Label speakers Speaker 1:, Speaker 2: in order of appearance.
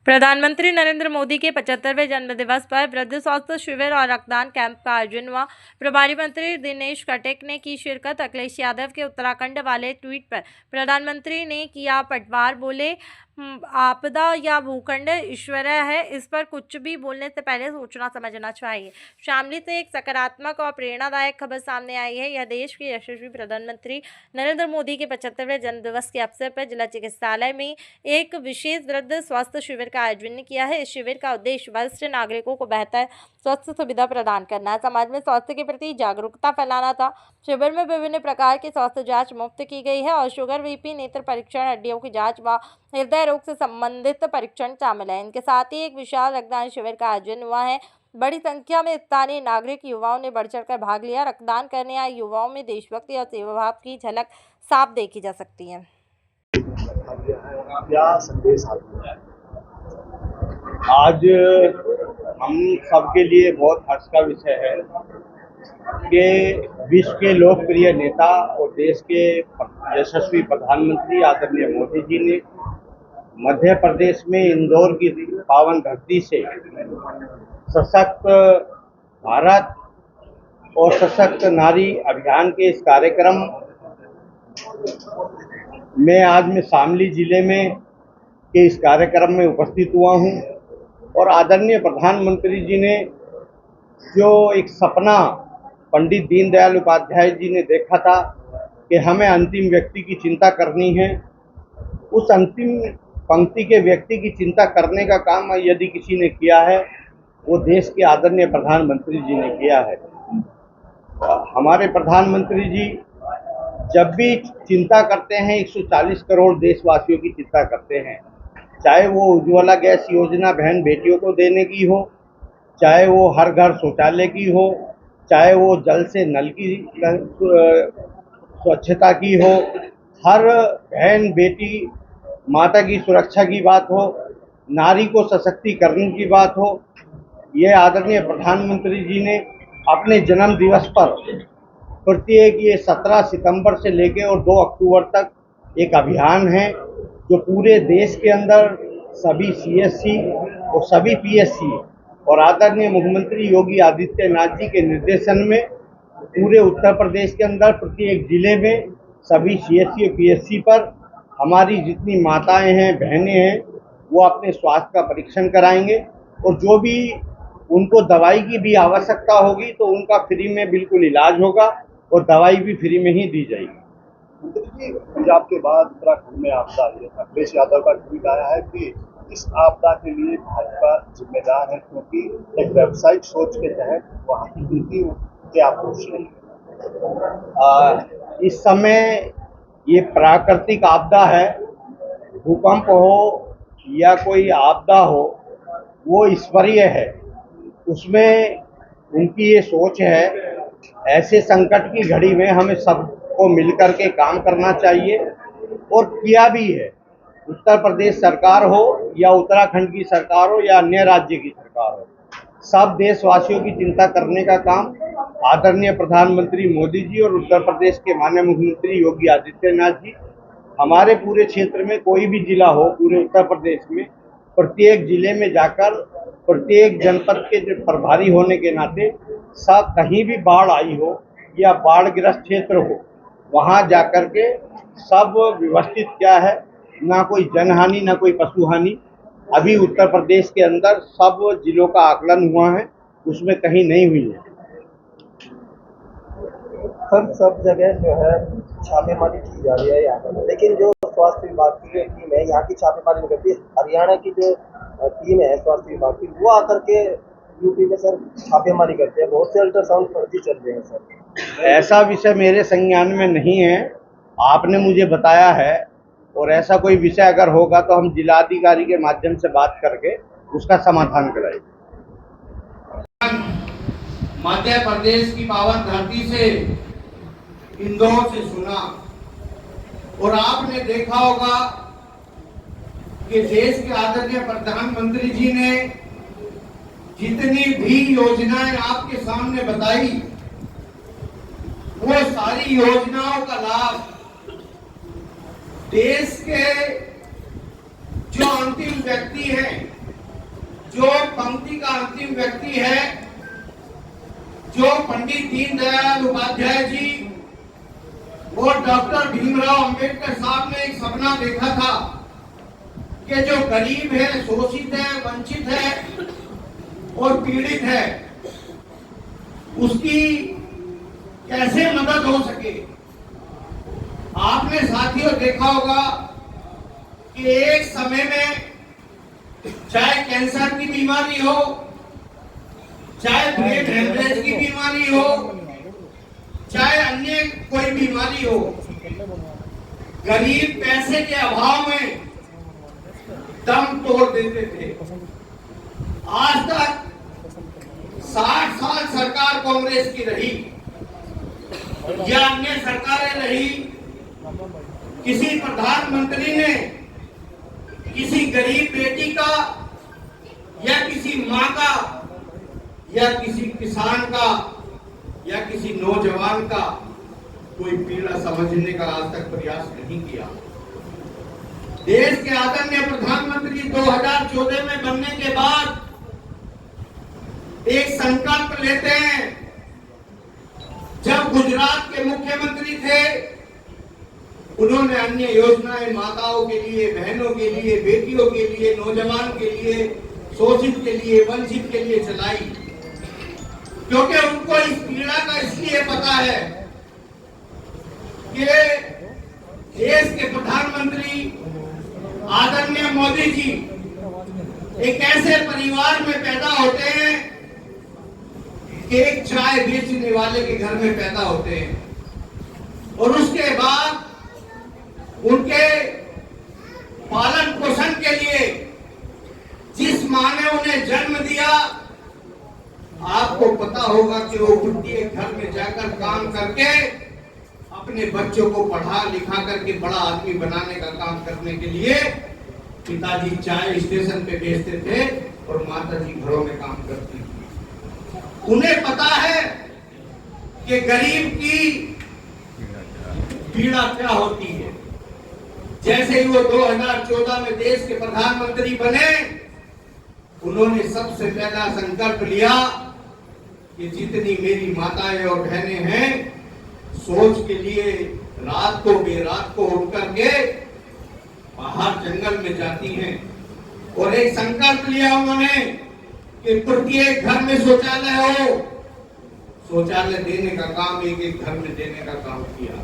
Speaker 1: प्रधानमंत्री नरेंद्र मोदी के 75वें जन्मदिवस पर वृद्ध स्वास्थ्य शिविर और रक्तदान कैंप का आयोजन हुआ। प्रभारी मंत्री दिनेश कटेक ने की शिरकत। अखिलेश यादव के उत्तराखंड वाले ट्वीट पर प्रधानमंत्री ने किया पटवार, बोले आपदा या भूखंड ईश्वर है, इस पर कुछ भी बोलने से पहले सोचना समझना चाहिए। शामली से एक सकारात्मक और प्रेरणादायक खबर सामने आई है। यह देश के यशस्वी प्रधानमंत्री नरेंद्र मोदी के 75वें जन्मदिवस के अवसर पर जिला चिकित्सालय में एक विशेष वृद्ध स्वास्थ्य शिविर का आयोजन किया है। इस शिविर का उद्देश्य वरिष्ठ नागरिकों को बेहतर स्वास्थ्य सुविधा प्रदान करना, समाज में स्वास्थ्य के प्रति जागरूकता फैलाना था। शिविर में विभिन्न प्रकार की स्वास्थ्य जांच मुफ्त की गई है और शुगर, बीपी, नेत्र परीक्षण, हड्डियों की जांच व हृदय रोग से संबंधित परीक्षण शामिल है। इनके साथ ही एक विशाल रक्तदान शिविर का आयोजन हुआ है। बड़ी संख्या में स्थानीय नागरिक युवाओं ने बढ़ चढ़कर भाग लिया। रक्तदान करने आए युवाओं में देशभक्ति और सेवाभाव की झलक साफ देखी जा सकती है।
Speaker 2: क्या संदेश आज हम सबके लिए बहुत हर्ष का विषय है कि विश्व के लोकप्रिय नेता और देश के यशस्वी प्रधानमंत्री आदरणीय मोदी जी ने मध्य प्रदेश में इंदौर की पावन धरती से सशक्त भारत और सशक्त नारी अभियान के इस कार्यक्रम में आज मैं शामली जिले में के इस कार्यक्रम में उपस्थित हुआ हूं और आदरणीय प्रधानमंत्री जी ने जो एक सपना पंडित दीनदयाल उपाध्याय जी ने देखा था कि हमें अंतिम व्यक्ति की चिंता करनी है, उस अंतिम पंक्ति के व्यक्ति की चिंता करने का काम यदि किसी ने किया है वो देश के आदरणीय प्रधानमंत्री जी ने किया है। हमारे प्रधानमंत्री जी जब भी चिंता करते हैं 140 करोड़ देशवासियों की चिंता करते हैं, चाहे वो उज्ज्वला गैस योजना बहन बेटियों को देने की हो, चाहे वो हर घर शौचालय की हो, चाहे वो जल से नल की स्वच्छता की हो, हर बहन बेटी माता की सुरक्षा की बात हो, नारी को सशक्तिकरण की बात हो, ये आदरणीय प्रधानमंत्री जी ने अपने जन्म दिवस पर प्रत्येक ये 17 सितंबर से लेकर और 2 अक्टूबर तक एक अभियान है जो पूरे देश के अंदर सभी सीएससी और सभी पीएससी और आदरणीय मुख्यमंत्री योगी आदित्यनाथ जी के निर्देशन में पूरे उत्तर प्रदेश के अंदर प्रत्येक जिले में सभी सीएससी और पीएससी पर हमारी जितनी माताएं हैं, बहनें हैं, वो अपने स्वास्थ्य का परीक्षण कराएंगे और जो भी उनको दवाई की भी आवश्यकता होगी तो उनका फ्री में बिल्कुल इलाज होगा और दवाई भी फ्री में ही दी जाएगी।
Speaker 3: पंजाब के बाद उत्तराखंड में आपदा आई है। अखिलेश यादव का ट्वीट आया है कि इस आपदा के लिए भाजपा जिम्मेदार है क्योंकि एक व्यावसायिक सोच के तहत वहाँ की नीति के आक्रोश नहीं है।
Speaker 2: इस समय ये प्राकृतिक आपदा है, भूकंप हो या कोई आपदा हो, वो ईश्वरीय है, उसमें उनकी ये सोच है। ऐसे संकट की घड़ी में हमें सबको मिलकर के काम करना चाहिए और किया भी है। उत्तर प्रदेश सरकार हो या उत्तराखंड की सरकार हो या अन्य राज्य की सरकार हो, सब देशवासियों की चिंता करने का काम आदरणीय प्रधानमंत्री मोदी जी और उत्तर प्रदेश के माननीय मुख्यमंत्री योगी आदित्यनाथ जी, हमारे पूरे क्षेत्र में कोई भी जिला हो पूरे उत्तर प्रदेश में, प्रत्येक जिले में जाकर प्रत्येक जनपद के जो प्रभारी होने के नाते सब कहीं भी बाढ़ आई हो या बाढ़ ग्रस्त क्षेत्र हो, वहां जाकर के सब व्यवस्थित क्या है, ना कोई जनहानि ना कोई पशुहानि। अभी उत्तर प्रदेश के अंदर सब जिलों का आकलन हुआ है, उसमें कहीं नहीं हुई है।
Speaker 3: सर सब जगह जो है छापेमारी की जा रही है यहाँ पर, लेकिन जो स्वास्थ्य विभाग की जो टीम है यहाँ की छापेमारी नहीं करती। हरियाणा की जो टीम है स्वास्थ्य विभाग की, वो आकर के यूपी में सर छापेमारी करते हैं। बहुत से अल्ट्रासाउंड फर्जी चल रहे हैं सर।
Speaker 2: ऐसा विषय मेरे संज्ञान में नहीं है, आपने मुझे बताया है और ऐसा कोई विषय अगर होगा तो हम जिलाधिकारी के माध्यम से बात करके उसका समाधान कराएंगे।
Speaker 4: मध्य प्रदेश की पावन धरती से इंदौर से सुना और आपने देखा होगा कि देश के आदरणीय प्रधानमंत्री जी ने जितनी भी योजनाएं आपके सामने बताई, वो सारी योजनाओं का लाभ देश के जो अंतिम व्यक्ति है, जो पंक्ति का अंतिम व्यक्ति है, जो पंडित दीनदयाल उपाध्याय जी और डॉक्टर भीमराव अंबेडकर साहब ने एक सपना देखा था कि जो गरीब है, शोषित है, वंचित है और पीड़ित है, उसकी कैसे मदद हो सके। आपने साथियों देखा होगा कि एक समय में चाहे कैंसर की बीमारी हो, चाहे ब्रेन हेमरेज की बीमारी हो, चाहे अन्य कोई बीमारी हो, गरीब पैसे के अभाव में दम तोड़ देते थे। आज तक 60 साल सरकार कांग्रेस की रही या अन्य सरकारें रही, किसी प्रधानमंत्री ने किसी गरीब बेटी का या किसी माँ का या किसी किसान का या किसी नौजवान का कोई पीड़ा समझने का आज तक प्रयास नहीं किया। देश के आदरणीय प्रधानमंत्री 2014 में बनने के बाद एक संकल्प लेते हैं। जब गुजरात के मुख्यमंत्री थे, उन्होंने अन्य योजनाएं माताओं के लिए, बहनों के लिए, बेटियों के लिए, नौजवान के लिए, शोषित के लिए, वंचित के लिए चलाई, क्योंकि उनको इस पीड़ा का इसलिए पता है कि देश के प्रधानमंत्री आदरणीय मोदी जी एक ऐसे परिवार में पैदा होते हैं कि एक चाय बेचने वाले के घर में पैदा होते हैं और उसके बाद उनके पालन पोषण के लिए जिस मां ने उन्हें जन्म दिया, आपको पता होगा कि वो कुटिया घर में जाकर काम करके अपने बच्चों को पढ़ा लिखा करके बड़ा आदमी बनाने का काम करने के लिए पिताजी चाय स्टेशन पे बेचते थे और माताजी घरों में काम करती थी। उन्हें पता है कि गरीब की पीड़ा क्या होती है। जैसे ही वो 2014 में देश के प्रधानमंत्री बने, उन्होंने सबसे पहला संकल्प लिया कि जितनी मेरी माताएं और बहनें हैं, सोच के लिए रात को बेरात को उठ करके बाहर जंगल में जाती हैं और एक संकल्प लिया उन्होंने कि प्रत्येक घर में शौचालय हो। शौचालय देने का काम एक एक घर में देने का काम किया।